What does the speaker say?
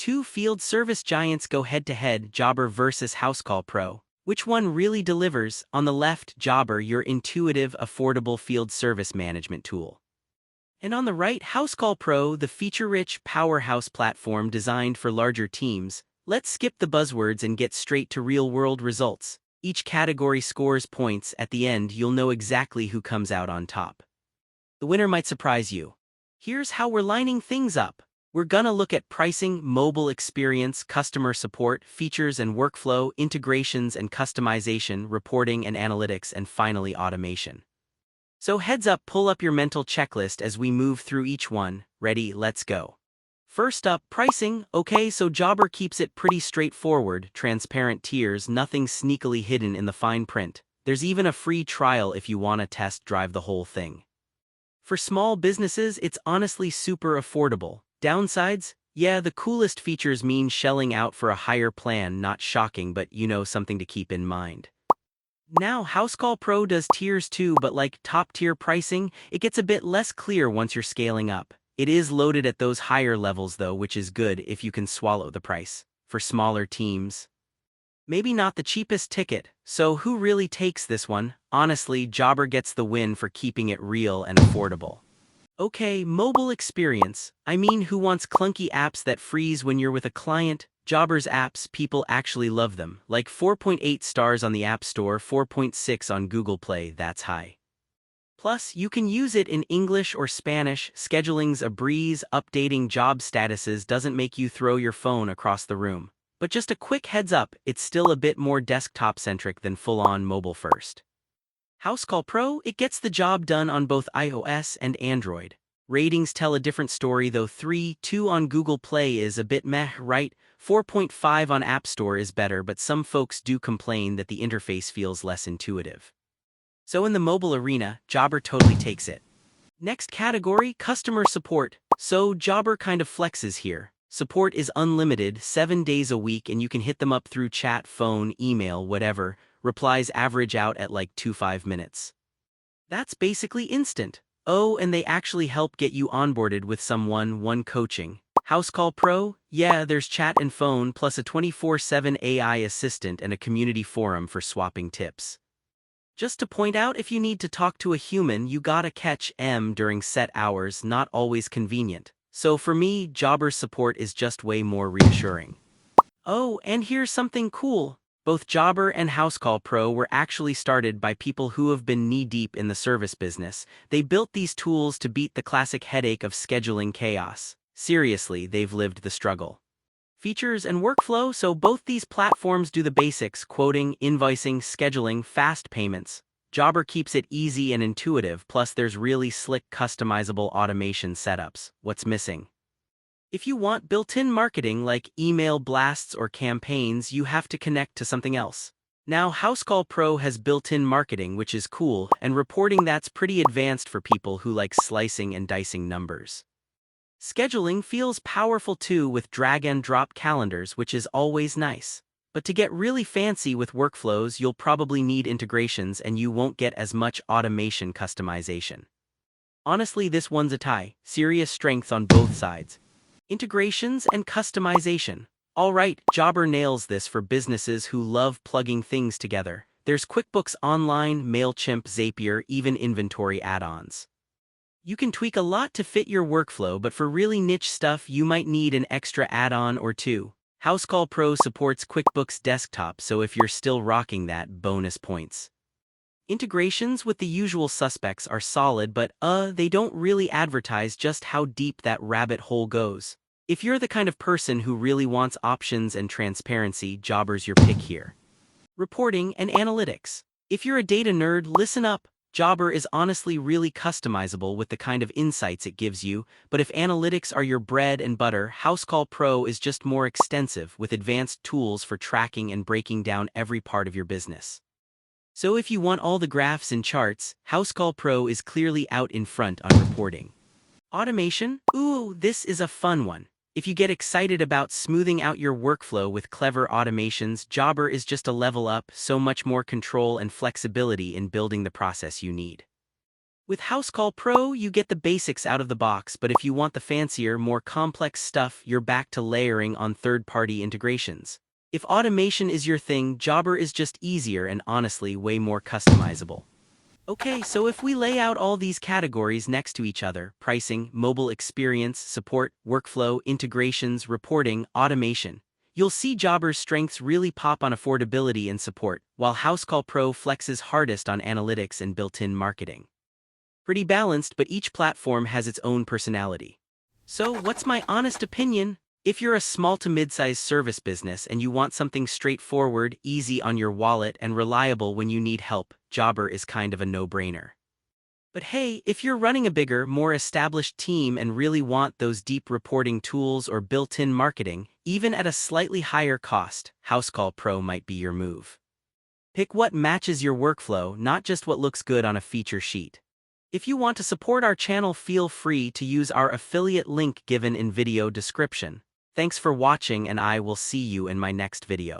two field service giants go head-to-head, Jobber versus Housecall Pro. Which one really delivers? On the left, Jobber, your intuitive, affordable field service management tool. And on the right, Housecall Pro, the feature-rich powerhouse platform designed for larger teams. Let's skip the buzzwords and get straight to real-world results. Each category scores points. At the end, you'll know exactly who comes out on top. The winner might surprise you. Here's how we're lining things up. We're gonna look at pricing, mobile experience, customer support, features and workflow, integrations and customization, reporting and analytics, and finally automation. So heads up, pull up your mental checklist as we move through each one. Ready, let's go. First up, pricing. Okay, so Jobber keeps it pretty straightforward, transparent tiers, nothing sneakily hidden in the fine print. There's even a free trial if you want to test drive the whole thing. For small businesses, it's honestly super affordable. Downsides? Yeah, the coolest features mean shelling out for a higher plan, not shocking, but something to keep in mind. Now, Housecall Pro does tiers too, but like top-tier pricing, it gets a bit less clear once you're scaling up. It is loaded at those higher levels though, which is good if you can swallow the price. For smaller teams, maybe not the cheapest ticket, so who really takes this one? Honestly, Jobber gets the win for keeping it real and affordable. Okay, mobile experience. I mean, who wants clunky apps that freeze when you're with a client? Jobber's apps, people actually love them. Like 4.8 stars on the App Store, 4.6 on Google Play, that's high. Plus, you can use it in English or Spanish, scheduling's a breeze, updating job statuses doesn't make you throw your phone across the room. But just a quick heads up, it's still a bit more desktop-centric than full-on mobile-first. Housecall Pro, it gets the job done on both iOS and Android. Ratings tell a different story though. 3.2 on Google Play is a bit meh, right? 4.5 on App Store is better, but some folks do complain that the interface feels less intuitive. So in the mobile arena, Jobber totally takes it. Next category, customer support. So Jobber kind of flexes here. Support is unlimited, 7 days a week, and you can hit them up through chat, phone, email, whatever. Replies average out at like 2-5 minutes. That's basically instant. Oh, and they actually help get you onboarded with some one-on-one coaching. Housecall Pro? Yeah, there's chat and phone, plus a 24/7 AI assistant and a community forum for swapping tips. Just to point out, if you need to talk to a human, you gotta catch M during set hours, not always convenient. So for me, Jobber's support is just way more reassuring. Oh, and here's something cool. Both Jobber and Housecall Pro were actually started by people who have been knee-deep in the service business. They built these tools to beat the classic headache of scheduling chaos. Seriously, they've lived the struggle. Features and workflow, so both these platforms do the basics: quoting, invoicing, scheduling, fast payments. Jobber keeps it easy and intuitive, plus there's really slick customizable automation setups. What's missing? If you want built-in marketing like email blasts or campaigns, you have to connect to something else. Now, Housecall Pro has built-in marketing, which is cool, and reporting that's pretty advanced for people who like slicing and dicing numbers. Scheduling feels powerful too with drag-and-drop calendars, which is always nice. But to get really fancy with workflows, you'll probably need integrations and you won't get as much automation customization. Honestly, this one's a tie. Serious strengths on both sides. Integrations and customization. Alright, Jobber nails this for businesses who love plugging things together. There's QuickBooks Online, MailChimp, Zapier, even inventory add-ons. You can tweak a lot to fit your workflow, but for really niche stuff, you might need an extra add-on or two. Housecall Pro supports QuickBooks Desktop, so if you're still rocking that, bonus points. Integrations with the usual suspects are solid, but they don't really advertise just how deep that rabbit hole goes. If you're the kind of person who really wants options and transparency, Jobber's your pick here. Reporting and analytics. If you're a data nerd, listen up. Jobber is honestly really customizable with the kind of insights it gives you, but if analytics are your bread and butter, Housecall Pro is just more extensive with advanced tools for tracking and breaking down every part of your business. So if you want all the graphs and charts, Housecall Pro is clearly out in front on reporting. Automation? Ooh, this is a fun one. If you get excited about smoothing out your workflow with clever automations, Jobber is just a level up, so much more control and flexibility in building the process you need. With Housecall Pro, you get the basics out of the box, but if you want the fancier, more complex stuff, you're back to layering on third-party integrations. If automation is your thing, Jobber is just easier and honestly way more customizable. Okay, so if we lay out all these categories next to each other, pricing, mobile experience, support, workflow, integrations, reporting, automation, you'll see Jobber's strengths really pop on affordability and support, while Housecall Pro flexes hardest on analytics and built-in marketing. Pretty balanced, but each platform has its own personality. So, what's my honest opinion? If you're a small to mid-sized service business and you want something straightforward, easy on your wallet, and reliable when you need help, Jobber is kind of a no-brainer. But hey, if you're running a bigger, more established team and really want those deep reporting tools or built-in marketing, even at a slightly higher cost, Housecall Pro might be your move. Pick what matches your workflow, not just what looks good on a feature sheet. If you want to support our channel, feel free to use our affiliate link given in video description. Thanks for watching, and I will see you in my next video.